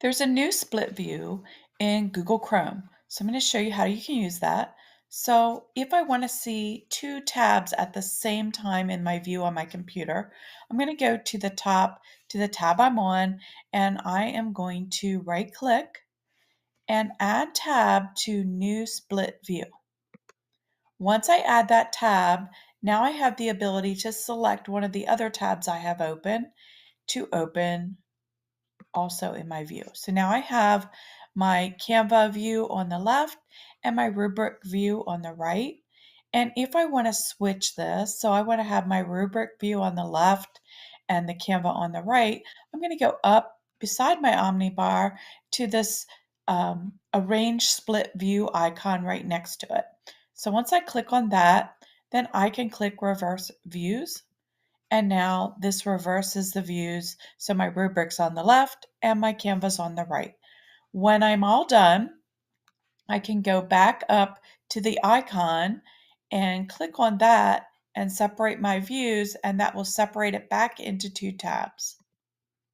There's a new split view in Google Chrome. So I'm going to show you how you can use that. So if I want to see two tabs at the same time in my view on my computer, I'm going to go to the top to the tab I'm on, and I am going to right click and add tab to new split view. Once I add that tab, now I have the ability to select one of the other tabs I have open to open also in my view. So now I have my Canva view on the left and my rubric view on the right. And if I want to switch this, so I want to have my rubric view on the left and the Canva on the right, I'm going to go up beside my Omnibar to this arrange split view icon right next to it. So once I click on that, then I can click reverse views, and now this reverses the views. So my rubric's on the left and my Canva's on the right. When I'm all done, I can go back up to the icon and click on that and separate my views, and that will separate it back into two tabs.